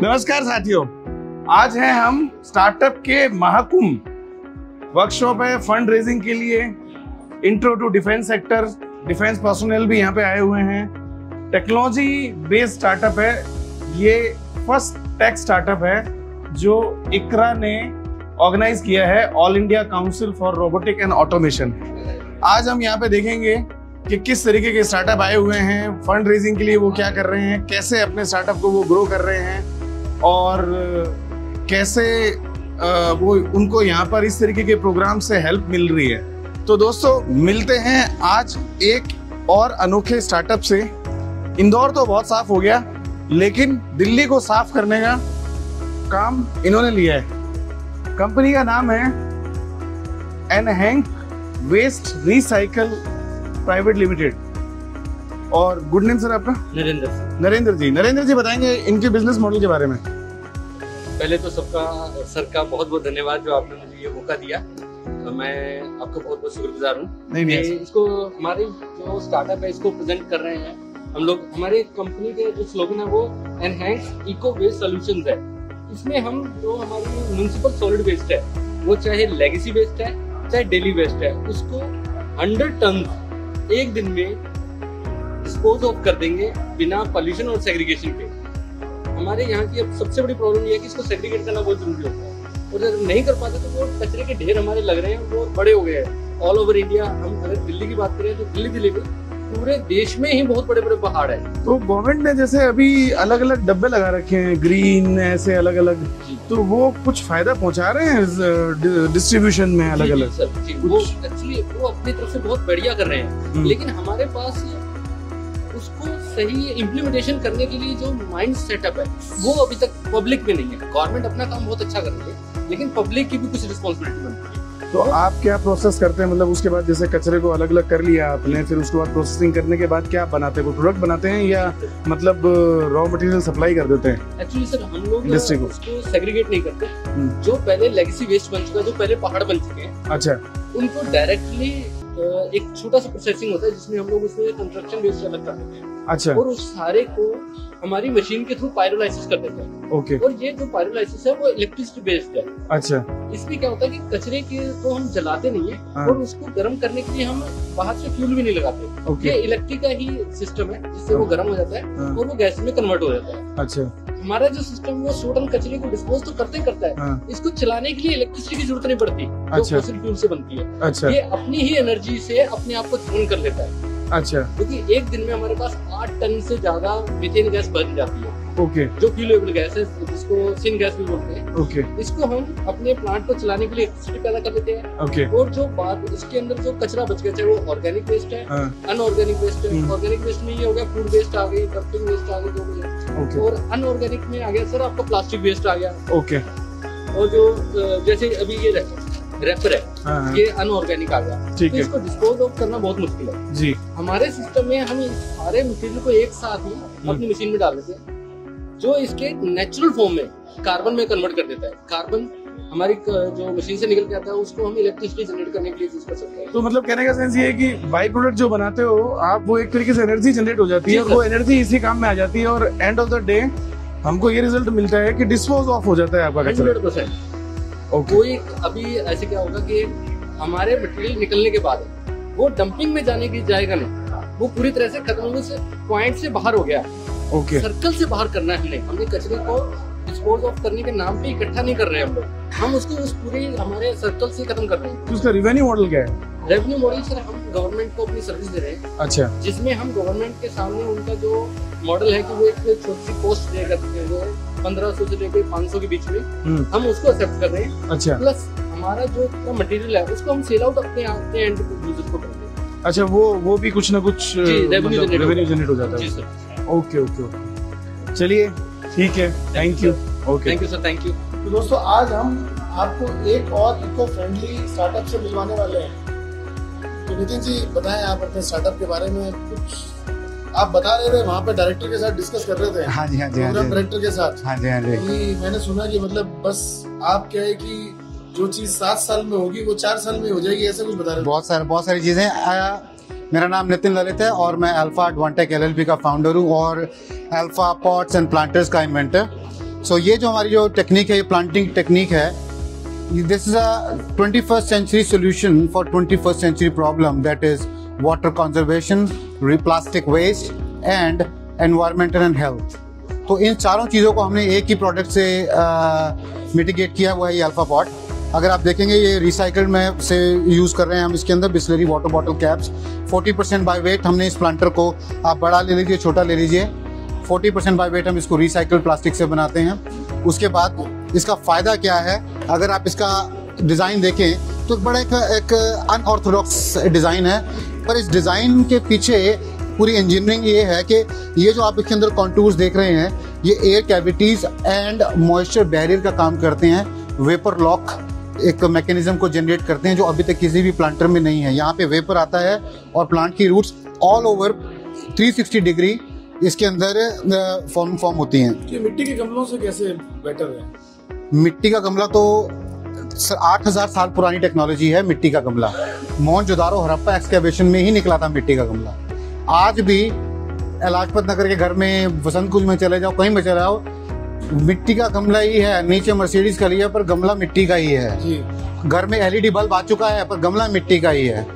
नमस्कार साथियों, आज हैं हम स्टार्टअप के महाकुंभ। वर्कशॉप है फंड रेजिंग के लिए। Intro to defence sector, defence personnel भी यहाँ पे आए हुए हैं। टेक्नोलॉजी बेस्ड स्टार्टअप है ये। फर्स्ट टेक स्टार्टअप है जो इकरा ने ऑर्गेनाइज किया है, all India council for robotic and automation. आज हम यहाँ पे देखेंगे कि किस तरीके के स्टार्टअप आए हुए हैं, फंड रेजिंग के लिए वो क्या कर रहे हैं, कैसे अपने स्टार्टअप को वो ग्रो कर रहे हैं और कैसे वो उनको यहाँ पर इस तरीके के प्रोग्राम से हेल्प मिल रही है। तो दोस्तों, मिलते हैं आज एक और अनोखे स्टार्टअप से। इंदौर तो बहुत साफ हो गया, लेकिन दिल्ली को साफ करने का काम इन्होंने लिया है। कंपनी का नाम है एनहैंक वेस्ट रिसाइकल प्राइवेट लिमिटेड। और गुड नेम सर आपका? नरेंद्र जी बताएंगे इनके बिजनेस मॉडल के बारे में। पहले तो सर का बहुत बहुत धन्यवाद जो आपने मुझे ये मौका दिया। तो मैं आपका बहुत बहुत शुक्रगुजार हूँ। इसको हमारे जो स्टार्टअप है इसको प्रेजेंट कर रहे हैं हम लोग। हमारे कंपनी के जो स्लोगन है वो एनहैंस इको वेस्ट सॉल्यूशंस है। इसमें हम जो हमारी म्युनिसिपल सॉलिड वेस्ट है, वो चाहे लेगेसी वेस्ट है चाहे डेली वेस्ट है, उसको 100 टन एक दिन में डिस्पोज ऑफ कर देंगे बिना पॉल्यूशन और सेग्रीगेशन के। हमारे यहाँ की अब सबसे बड़ी प्रॉब्लम ये है कि इसको सेग्रीगेट करना बहुत जरूरी होता है, और अगर नहीं कर पाते तो वो कचरे के ढेर हमारे लग रहे हैं, वो बड़े हो गए हैं ऑल ओवर इंडिया। हम अगर दिल्ली की बात करें तो दिल्ली पूरे देश में ही बहुत बड़े बड़े पहाड़ है। तो गवर्नमेंट ने जैसे अभी अलग अलग डब्बे लगा रखे हैं, ग्रीन ऐसे अलग अलग, तो वो कुछ फायदा पहुंचा रहे हैं डिस्ट्रीब्यूशन में अलग अलग? सर जी, वो एक्चुअली वो अपनी तरफ से बहुत बढ़िया कर रहे हैं, लेकिन हमारे पास उसको सही इम्प्लीमेंटेशन करने के लिए जो माइंड सेटअप है वो अभी तक पब्लिक में नहीं है। गवर्नमेंट अपना काम बहुत अच्छा कर रही है, लेकिन पब्लिक की भी कुछ रिस्पॉन्सिबिलिटी बनती है। तो आप क्या प्रोसेस करते हैं? मतलब उसके बाद जैसे कचरे को अलग अलग कर लिया आपने, फिर उसके बाद प्रोसेसिंग करने के बाद क्या बनाते हैं? कोई प्रोडक्ट बनाते हैं या मतलब रॉ मटेरियल सप्लाई कर देते हैं? एक्चुअली सर हम लोग उसको सेग्रीगेट नहीं करते। जो पहले लेगेसी वेस्ट बन चुका है, जो पहले पहाड़ बन चुके हैं, अच्छा, उनको डायरेक्टली एक छोटा सा प्रोसेसिंग होता है जिसमें हम लोग उसमें कंस्ट्रक्शन वेस्ट अलग कर देते हैं। अच्छा। और उस सारे को हमारी मशीन के थ्रू पायरोलाइसिस कर देते हैं। ओके। और ये जो पायरोलाइसिस है वो इलेक्ट्रिसिटी बेस्ड है। अच्छा। इसमें क्या होता है कि कचरे के को हम जलाते नहीं है, और उसको गर्म करने के लिए हम बाहर से फ्यूल भी नहीं लगाते। ओके। ये इलेक्ट्रिक का ही सिस्टम है जिससे वो गर्म हो जाता है और वो गैस में कन्वर्ट हो जाता है। अच्छा। हमारा जो सिस्टम वो सोडन कचरे को डिस्पोज तो करते करता है, इसको चलाने के लिए इलेक्ट्रिसिटी की जरूरत नहीं पड़ती। जो फॉसिल फ्यूल से बनती है। अच्छा। ये अपनी ही एनर्जी से अपने आप को चून कर लेता है। अच्छा। क्योंकि एक दिन में हमारे पास 8 टन से ज्यादा मीथेन गैस बन जाती है। ओके। जो फ्यूलेबल गैस है, जिसको सिन गैस भी बोलते हैं। ओके। इसको हम अपने प्लांट को चलाने के लिए इलेक्ट्रिसिटी पैदा कर देते हैं। ओके। और जो बात इसके अंदर जो कचरा बच गया, चाहे वो ऑर्गेनिक वेस्ट है, अनऑर्गेनिक वेस्ट है। ऑर्गेनिक वेस्ट में ये हो गया फूड वेस्ट आ गई, डंपिंग वेस्ट आ गई, जो भी है। और अनऑर्गेनिक में आ गया सर आपका प्लास्टिक वेस्ट आ गया। ओके। और जो जैसे अभी ये रैपर है, ये अनऑर्गेनिक आ गया, तो इसको डिस्पोज ऑफ करना बहुत मुश्किल है जी। हमारे सिस्टम में हम सारे मटेरियल को एक साथ ही अपनी मशीन में डाल देते हैं, जो इसके नेचुरल फॉर्म में कार्बन में कन्वर्ट कर देता है। कार्बन हमारी जो मशीन से निकल के आता है उसको हम इलेक्ट्रिसिटी जनरेट करने के लिए यूज कर सकते हैं। तो मतलब कहने का सेंस ये है कि बाई प्रोडक्ट जो बनाते हो आप, वो एक तरीके से एनर्जी जनरेट हो जाती है, और वो एनर्जी इसी काम में आ जाती है, और एंड ऑफ द डे हमको ये रिजल्ट मिलता है कि डिस्पोज ऑफ हो जाता है आपका कचरा। 100%। कोई अभी ऐसे क्या होगा कि हमारे मटेरियल निकलने के बाद वो डंपिंग में जाने की जाएगा नहीं, वो पूरी तरह से खत्म होने से पॉइंट से बाहर हो गया। ओके। सर्कल से बाहर करना है हमने कचरे को डिस्पोज ऑफ करने के नाम पे इकट्ठा नहीं कर रहे हैं हम उसको उस पूरे हमारे सर्कल से खत्म कर रहे हैं। तो उसका रेवेन्यू मॉडल क्या है? रेवेन्यू मॉडल सर हम गवर्नमेंट को अपनी सर्विस दे रहे हैं। अच्छा। जिसमें हम गवर्नमेंट के सामने उनका जो मॉडल है कि वो एक छोटी सी पोस्ट दे करते हैं 1500 से लेकर 500 के बीच में, हम उसको एक्सेप्ट कर रहे हैं। अच्छा। प्लस हमारा जो मटेरियल है उसको हम सेल आउट अपने एंड यूजर को करते हैं। अच्छा, वो भी कुछ ना कुछ रेवेन्यू जनरेट हो जाता है। जी सर। ओके ओके ओके, चलिए ठीक है, thank you. Okay, thank you sir, thank you. तो दोस्तों, आज हम आपको एक और इको फ्रेंडली स्टार्टअप से मिलवाने वाले हैं। तो नितिन जी बताएं आप अपने स्टार्टअप के बारे में कुछ। आप बता रहे थे वहाँ पे डायरेक्टर के साथ डिस्कस कर रहे थे। हाँ जी, हाँ जी, प्रोग्राम डायरेक्टर के साथ। हाँ जी, हाँ जी। मैंने सुना कि मतलब बस आप क्या है कि जो चीज 7 साल में होगी वो 4 साल में हो जाएगी, ऐसा कुछ बता रहे थे। बहुत सारी चीजें। मेरा नाम नितिन ललित है और मैं अल्फा एडवांटेक LLP का फाउंडर हूँ और अल्फा पॉट्स एंड प्लांटर्स का इन्वेंटर। सो ये जो हमारी जो टेक्निक है, ये प्लांटिंग टेक्निक है, this is a 21st century solution for 21st century problem, that is water conservation, plastic waste and environmental and health. तो इन चारों चीज़ों को हमने एक ही प्रोडक्ट से मिटिगेट किया हुआ है, ये अल्फा पॉट। अगर आप देखेंगे ये रिसाइकल्ड में से यूज़ कर रहे हैं हम इसके अंदर Bisleri water bottle caps. 40% by weight हमने इस प्लांटर को, आप बड़ा ले लीजिए छोटा ले लीजिए, 40% बाय वेट हम इसको रिसाइकल्ड प्लास्टिक से बनाते हैं। उसके बाद इसका फ़ायदा क्या है, अगर आप इसका डिज़ाइन देखें तो बड़ा एक अनऑर्थोडॉक्स डिज़ाइन है, पर इस डिज़ाइन के पीछे पूरी इंजीनियरिंग ये है कि ये जो आप इसके अंदर कॉन्टूर्स देख रहे हैं, ये air cavities and moisture barrier का काम करते हैं। वेपर लॉक एक मैकेनिज्म को जनरेट करते हैं जो अभी तक किसी भी प्लांटर में नहीं है। यहाँ पे वेपर आता है और प्लांट की रूट्स ऑल ओवर 360 डिग्री इसके अंदर फॉर्म होती हैं। ये मिट्टी के गमलों से कैसे बेटर है? मिट्टी का गमला तो 8000 साल पुरानी टेक्नोलॉजी है। मिट्टी का गमला मोहनजोदारो हड़प्पा एक्सकेवेशन में ही निकला था मिट्टी का गमला। आज भी लाजपत नगर के घर में, वसंत कुंज में चले जाओ, कहीं में चले जाओ, मिट्टी का गमला ही है। नीचे मर्सिडीज का लिया पर गमला मिट्टी का ही है जी। घर में LED बल्ब आ चुका है पर गमला मिट्टी का ही है।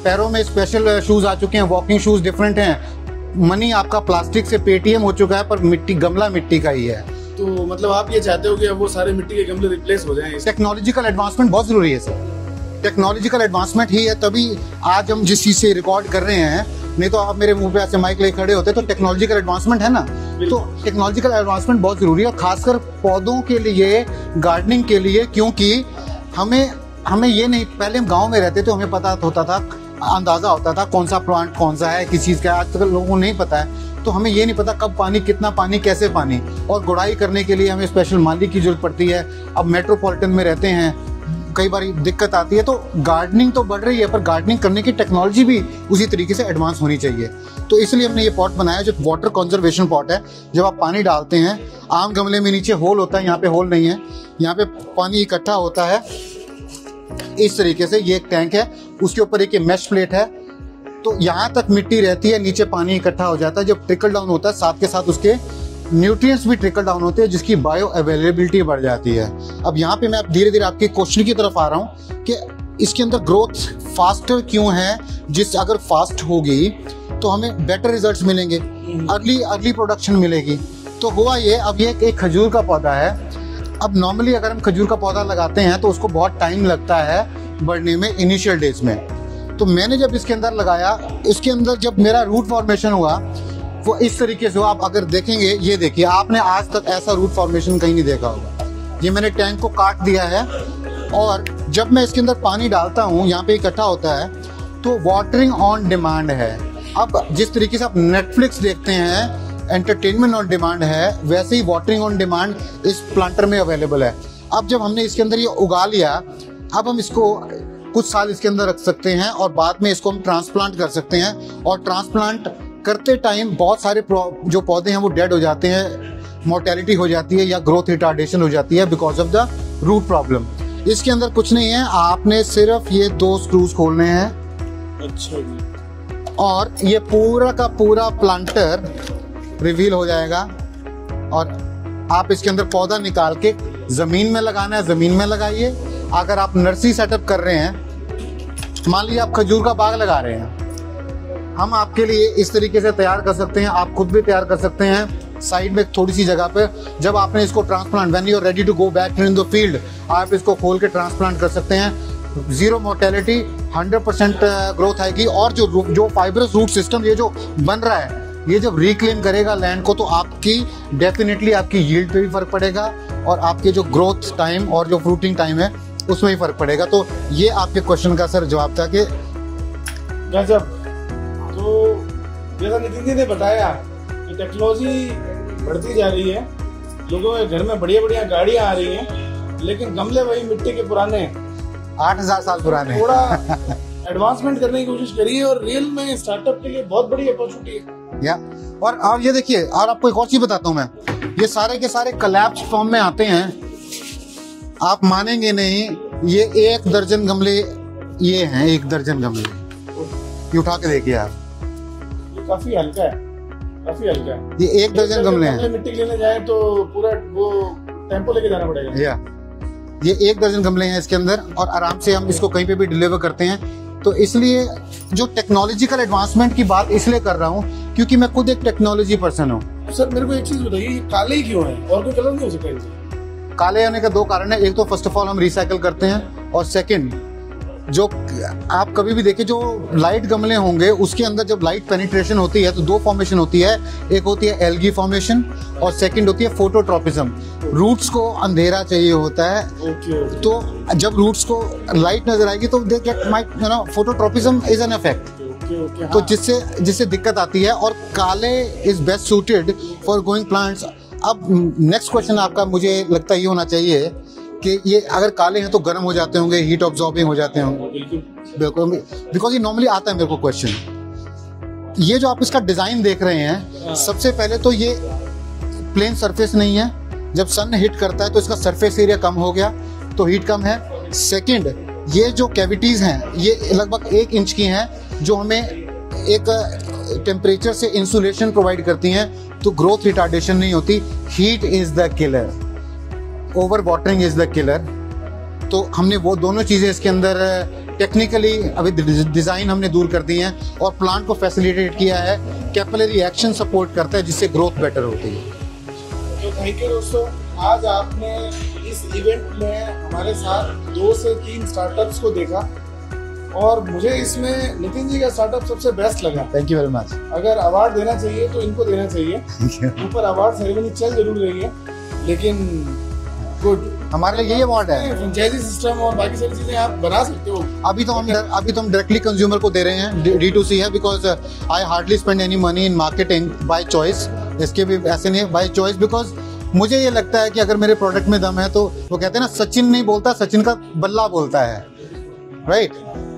पैरों में स्पेशल शूज आ चुके हैं, वॉकिंग शूज डिफरेंट हैं। मनी आपका प्लास्टिक से पेटीएम हो चुका है पर गमला मिट्टी का ही है। तो मतलब आप ये चाहते हो कि अब वो सारे मिट्टी के गमले रिप्लेस हो जाएं? टेक्नोलॉजिकल एडवांसमेंट बहुत जरूरी है सर। टेक्नोलॉजिकल एडवांसमेंट ही है तभी आज हम जिस चीज से रिकॉर्ड कर रहे हैं, नहीं तो आप मेरे मुंह पे ऐसे माइक लेके खड़े होते। तो टेक्नोलॉजिकल एडवांसमेंट है ना, तो टेक्नोलॉजिकल एडवांसमेंट बहुत जरूरी है, खासकर पौधों के लिए, गार्डनिंग के लिए। क्योंकि हमें ये नहीं, पहले हम गांव में रहते थे, हमें पता होता था, अंदाजा होता था कौन सा प्लांट कौन सा है, किस चीज का। आज तक लोगों को नहीं पता है, तो हमें ये नहीं पता कब पानी, कितना पानी, कैसे पानी। और गुड़ाई करने के लिए हमें स्पेशल माली की जरूरत पड़ती है। अब मेट्रोपॉलिटन में रहते हैं, कई बार दिक्कत आती है। तो गार्डनिंग तो बढ़ रही है पर गार्डनिंग करने की टेक्नोलॉजी भी उसी तरीके से एडवांस होनी चाहिए। तो इसलिए हमने ये पॉट बनाया जो वाटर कंजर्वेशन पॉट है। जब आप पानी डालते हैं, आम गमले में नीचे होल होता है, यहाँ पे होल नहीं है, यहाँ पे पानी इकट्ठा होता है इस तरीके से। ये एक टैंक है, उसके ऊपर एक मैश प्लेट है, तो यहाँ तक मिट्टी रहती है, नीचे पानी इकट्ठा हो जाता है। जब ट्रिकल डाउन होता है, साथ के साथ उसके न्यूट्रिएंट्स भी ट्रिकल डाउन होते हैं, जिसकी बायो अवेलेबिलिटी बढ़ जाती है। अब यहाँ पे मैं धीरे धीरे आपके क्वेश्चन की तरफ आ रहा हूँ कि इसके अंदर ग्रोथ फास्टर क्यों है। अगर फास्ट होगी तो हमें बेटर रिजल्ट्स मिलेंगे, अर्ली प्रोडक्शन मिलेगी। तो हुआ ये, अब ये एक खजूर का पौधा है। अब नॉर्मली अगर हम खजूर का पौधा लगाते हैं तो उसको बहुत टाइम लगता है बढ़ने में, इनिशियल डेज में। तो मैंने जब इसके अंदर लगाया, इसके अंदर जब मेरा रूट फॉर्मेशन हुआ वो इस तरीके से। आप अगर देखेंगे, ये देखिए, आपने आज तक ऐसा रूट फॉर्मेशन कहीं नहीं देखा होगा। ये मैंने टैंक को काट दिया है और जब मैं इसके अंदर पानी डालता हूँ, यहाँ पे इकट्ठा होता है, तो वाटरिंग ऑन डिमांड है। अब जिस तरीके से आप नेटफ्लिक्स देखते हैं, एंटरटेनमेंट ऑन डिमांड है, वैसे ही वाटरिंग ऑन डिमांड इस प्लांटर में अवेलेबल है। अब जब हमने इसके अंदर ये उगा लिया, अब हम इसको कुछ साल इसके अंदर रख सकते हैं और बाद में इसको हम ट्रांसप्लांट कर सकते हैं। और ट्रांसप्लांट करते टाइम बहुत सारे जो पौधे हैं वो डेड हो जाते हैं, मोर्टेलिटी हो जाती है या ग्रोथ रिटार्डेशन हो जाती है because of the root problem. इसके अंदर कुछ नहीं है, आपने सिर्फ ये 2 स्क्रूज खोलने हैं। अच्छा जी। और ये पूरा का पूरा प्लांटर रिवील हो जाएगा और आप इसके अंदर पौधा निकाल के जमीन में लगाना है, जमीन में लगाइए। अगर आप नर्सरी सेटअप कर रहे हैं, मान लीजिए आप खजूर का बाग लगा रहे हैं, हम आपके लिए इस तरीके से तैयार कर सकते हैं। आप खुद भी तैयार कर सकते हैं साइड में थोड़ी सी जगह पे। जब आपने इसको transplant, when you are ready to go back in the field, आप इसको खोल के ट्रांसप्लांट कर सकते हैं। 0 मोर्टेलिटी, 100% ग्रोथ आएगी। और जो फाइब्रस रूट सिस्टम ये जो बन रहा है, ये जब रिक्लेम करेगा लैंड को, तो आपकी डेफिनेटली आपकी यील्ड पे भी फर्क पड़ेगा और आपके जो ग्रोथ टाइम और जो फ्रूटिंग टाइम है उसमें भी फर्क पड़ेगा। तो ये आपके क्वेश्चन का सर जवाब था कि गजब। तो जैसा नितिन जी ने बताया कि टेक्नोलॉजी बढ़ती जा रही है, लोगों के घर में बढ़िया बढ़िया गाड़ियां आ रही हैं, लेकिन गमले वही मिट्टी के पुराने, 8000 साल पुराने। थोड़ा एडवांसमेंट करने की कोशिश करिए और रियल में स्टार्टअप के लिए बहुत बड़ी अपॉर्चुनिटी है। या और ये देखिए, और आपको एक और चीज बताता हूँ मैं, ये सारे के सारे कोलैप्स फॉर्म में आते हैं। आप मानेंगे नहीं, ये 1 दर्जन गमले ये हैं, 1 दर्जन गमले। ये उठा के देखिए आप, ये काफी हल्का है। काफी हल्का है। ये 1 दर्जन गमले हैं। मिट्टी लेने जाए तो पूरा वो टेम्पो लेके जाना पड़ेगा। या ये 1 दर्जन गमले हैं इसके अंदर, और आराम से हम इसको कहीं पे भी डिलीवर करते हैं। तो इसलिए जो टेक्नोलॉजिकल एडवांसमेंट की बात इसलिए कर रहा हूँ क्योंकि मैं खुद एक टेक्नोलॉजी पर्सन हूँ। सर मेरे को एक चीज बताइए, काले ही क्यों है और कोई कलर नहीं हो सकता? काले होने का 2 कारण है। एक तो फर्स्ट ऑफ ऑल हम रिसाइकल करते हैं, और सेकंड जो आप कभी भी देखिए जो लाइट गमले होंगे उसके अंदर जब लाइट पेनिट्रेशन होती है तो 2 फॉर्मेशन होती है। एक होती है एल्गी फॉर्मेशन और सेकंड होती है फोटोट्रोपिज्म। रूट्स को अंधेरा चाहिए होता है, तो जब रूट्स को लाइट नजर आएगी तो they get phototropism is an effect, तो जिससे दिक्कत आती है। और काले is best suited for growing plants. अब नेक्स्ट क्वेश्चन आपका मुझे लगता है ये होना चाहिए कि ये अगर काले हैं तो गर्म हो जाते होंगे, हीट ऑब्जॉर्बिंग हो जाते होंगे। बिल्कुल, बिकॉज ये नॉर्मली आता है मेरे को क्वेश्चन। ये जो आप इसका डिजाइन देख रहे हैं, सबसे पहले तो ये प्लेन सरफेस नहीं है। जब सन हिट करता है तो इसका सरफेस एरिया कम हो गया, तो हीट कम है। सेकंड, ये जो कैविटीज हैं ये लगभग 1 इंच की हैं, जो हमें एक टेम्परेचर से इंसुलेशन प्रोवाइड करती हैं, तो ग्रोथ रिटार्डेशन नहीं होती। Heat is the killer, over watering is the killer. तो हमने वो दोनों चीजें इसके अंदर टेक्निकली अभी डिजाइन हमने दूर कर दी हैं, और प्लांट को फैसिलिटेट किया है। कैपिलरी एक्शन सपोर्ट करता है जिससे ग्रोथ बेटर होती है। तो थैंक यू दोस्तों, आज आपने इस इवेंट में हमारे साथ 2 से 3 स्टार्टअप्स को देखा, और मुझे इसमें नितिन जी का स्टार्टअप सबसे बेस्ट लगा। Thank you very much. अगर अवार्ड देना चाहिए तो इनको देना चाहिए। ऊपर अवार्ड सेरेमनी चल जरूर रही है, लेकिन गुड, हमारे लिए यही अवार्ड है। फ्रेंचाइजी सिस्टम और बाकी सारी चीजें आप बना सकते हो। अभी तो हम डायरेक्टली कंज्यूमर को दे रहे हैं, D2C है, because I hardly spend any money in marketing by choice. इसके भी ऐसे नहीं, बाय चॉइस, बिकॉज मुझे ये लगता है कि अगर मेरे प्रोडक्ट में दम है तो वो कहते हैं ना, सचिन नहीं बोलता, सचिन का बल्ला बोलता है, राइट?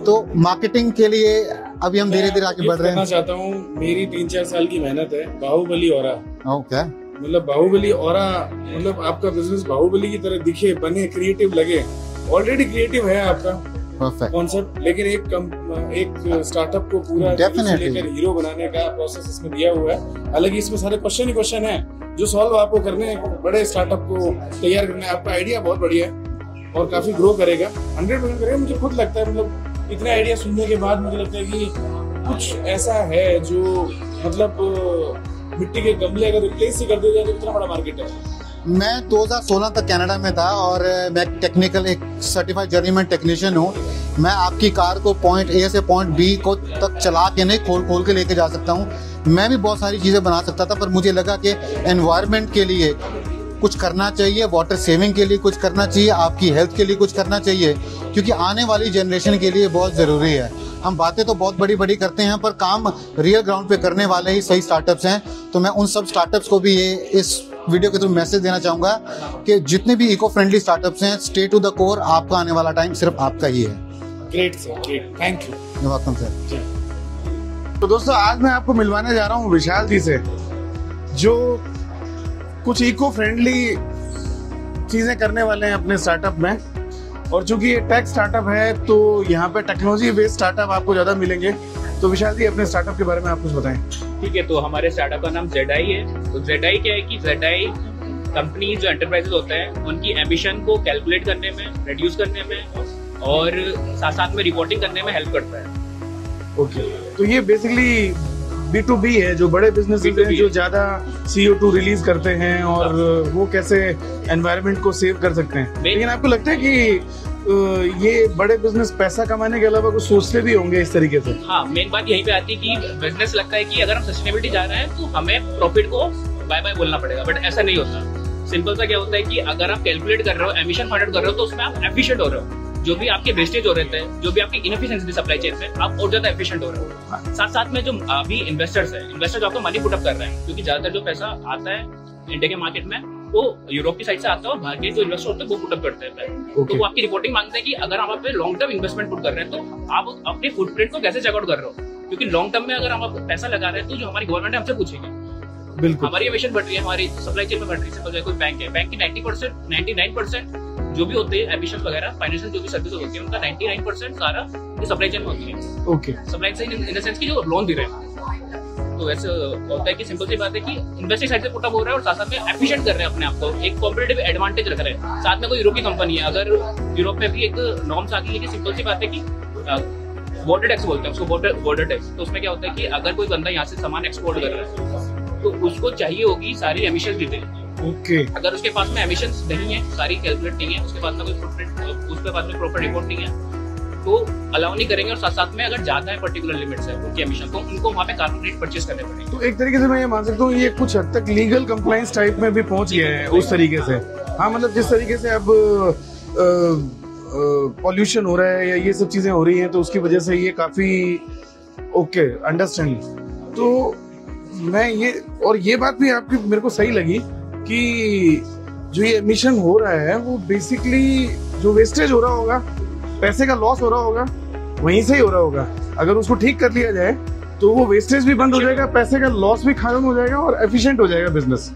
तो मार्केटिंग के लिए अभी हम धीरे धीरे आगे बढ़ रहे हैं। मैं चाहता हूँ, मेरी 3-4 साल की मेहनत है, बाहुबली ऑरा। ओके, मतलब बाहुबली ऑरा, मतलब आपका बिजनेस बाहुबली की तरह दिखे, बने, क्रिएटिव लगे। ऑलरेडी क्रिएटिव है आपका कॉन्सेप्ट, लेकिन एक स्टार्टअप को पूरा लेकर हीरो बनाने का प्रोसेस इसमें दिया हुआ है। हालांकि इसमें सारे क्वेश्चन ही क्वेश्चन है जो सॉल्व आपको करने हैं, बड़े स्टार्टअप को तैयार करने। आपका आइडिया बहुत बढ़िया है और काफी ग्रो करेगा, 100% करेगा। मुझे खुद लगता है, मतलब इतने आइडिया सुनने के बाद मुझे लगता है कि कुछ ऐसा है जो मतलब मिट्टी के गमले अगर रिप्लेस ही कर दिया जाए तो कितना बड़ा मार्केट है। मैं 2016 तक कनाडा में था, और मैं टेक्निकल एक सर्टिफाइड जर्नीमैन टेक्नीशियन हूँ। मैं आपकी कार को पॉइंट A से पॉइंट B को तक चला के नहीं, खोल के लेके जा सकता हूँ। मैं भी बहुत सारी चीज़ें बना सकता था, पर मुझे लगा कि एनवायरनमेंट के लिए कुछ करना चाहिए, वाटर सेविंग के लिए कुछ करना चाहिए, आपकी हेल्थ के लिए कुछ करना चाहिए, क्योंकि आने वाली जनरेशन के लिए बहुत ज़रूरी है। हम बातें तो बहुत बड़ी बड़ी करते हैं, पर काम रियल ग्राउंड पे करने वाले ही सही स्टार्टअप्स हैं। तो मैं उन सब स्टार्टअप्स को भी ये इस वीडियो के थ्रू मैसेज देना चाहूँगा कि जितने भी इको फ्रेंडली स्टार्टअप्स हैं, स्टे टू द कोर। आपका आने वाला टाइम सिर्फ आपका ही है। Great sir, great, thank you. Welcome sir. तो दोस्तों, आज मैं आपको मिलवाने जा रहा हूँ विशाल जी से, जो कुछ इको फ्रेंडली चीजें करने वाले हैं अपने स्टार्टअप में। और चूंकि ये टेक स्टार्टअप है तो यहाँ पे टेक्नोलॉजी बेस्ड स्टार्टअप आपको ज्यादा मिलेंगे। तो विशाल जी, अपने स्टार्टअप के बारे में आप कुछ बताएं। ठीक है, तो हमारे स्टार्टअप का नाम ZI है। तो ZI क्या है कि ZI कंपनी जो एंटरप्राइजेज होते हैं उनकी एमिशन को कैलकुलेट करने में, रिड्यूस करने में और साथ साथ में रिपोर्टिंग करने में हेल्प करता है। ओके, तो ये बेसिकली B2B है, जो बड़े बिजनेस हैं जो ज्यादा CO2 रिलीज करते हैं और वो कैसे एनवायरनमेंट को सेव कर सकते हैं। लेकिन आपको लगता है कि ये बड़े बिजनेस पैसा कमाने के अलावा कुछ सोचते भी होंगे इस तरीके से? हाँ, मेन बात यहीं पे आती है कि बिजनेस लगता है कि अगर हम सस्टेनेबिलिटी जा रहे हैं तो हमें प्रॉफिट को बाय बाय बोलना पड़ेगा, बट ऐसा नहीं होता। सिंपल सा क्या होता है कि अगर आप कैलकुलेट कर रहे हो, एमिशन फंडेड कर रहे हो, तो उसमें आप एफिशिएंट हो रहे हो। जो भी आपके वेस्टेज हो रहे थे, जो भी आपकी इनएफिशिएंसी सप्लाई चेन में, आप और ज्यादा एफिशिएंट हो रहे हो। साथ साथ में जो अभी इन्वेस्टर्स है, इन्वेस्टर आपको मनी पुट अप कर रहे हैं, क्योंकि ज्यादातर जो पैसा आता है इंडिया के मार्केट में वो यूरोप की साइड से आता है और बाहर के जो इन्वेस्टर होते हैं वो पुट अप करते हैं। तो वो आपकी रिपोर्टिंग मांगते हैं कि अगर आप पे लॉन्ग टर्म इन्वेस्टमेंट पुट कर रहे हैं तो आप अपने फुटप्रिंट को कैसे चेकआउट कर रहे हो, क्योंकि लॉन्ग टर्म में अगर हम पैसा लगा रहे हैं तो जो हमारी गवर्नमेंट है हमसे पूछेगी। बिल्कुल, हमारी एमिशन बढ़ रही है, हमारी सप्लाई चेन में बढ़ रही है। कोई बैंक है, बैंक की 90%, 99% जो भी होते हैं एमिशन वगैरह, फाइनेंशियल जो भी सर्विस होती है, उनका 99% सारा सप्लाई चेन में होती है। Okay, supply chain in the sense की जो लोन दे रहे हैं, तो वैसे होता है कि सिंपल सी बात है कि इन्वेस्टिंग साइड से पुट अप हो रहा है और साथ साथ में एफिशिएंट कर रहे हैं अपने आप को, एक कॉम्पिटिटिव एडवांटेज रख रहे हैं। साथ में कोई यूरोप की कंपनी है, अगर यूरोप में भी एक नॉर्म्स आ गई है कि सिंपल सी बात है कि बॉर्डर टैक्स बोलते हैं उसको, बॉर्डर टैक्स। तो उसमें क्या होता है कि अगर कोई बंदा यहाँ से सामान एक्सपोर्ट कर रहा है तो उसको चाहिए होगी सारी एमिशन डिटेल। ओके। अगर उसके पास में एमिशंस नहीं है, सारी कैलकुलेट नहीं है, उसके पास में कोई फुटप्रिंट, उसके पास में प्रॉपर रिपोर्ट नहीं है, तो अलाउ नहीं करेंगे। और साथ साथ में अगर ज्यादा है पर्टिकुलर लिमिट्स है उनकी एमिशन, तो उनको वहाँ पे कार्बन क्रेडिट परचेज करने पड़ेंगे। तो एक तरीके से मैं ये मान सकता हूँ ये कुछ हद तक लीगल कंप्लायंस टाइप में भी पहुंच गया है उस तरीके से। हाँ, मतलब जिस तरीके से अब पॉल्यूशन हो रहा है या ये सब चीजें हो रही हैं तो उसकी वजह से ये काफी ओके अंडरस्टैंड। तो मैं ये बात भी आपकी मेरे को सही लगी कि जो ये एमिशन हो रहा है वो बेसिकली जो वेस्टेज हो रहा होगा, पैसे का लॉस हो रहा होगा, वहीं से ही हो रहा होगा। अगर उसको ठीक कर लिया जाए तो वो वेस्टेज भी बंद हो जाएगा, पैसे का लॉस भी खत्म हो जाएगा और एफिशिएंट हो जाएगा बिजनेस।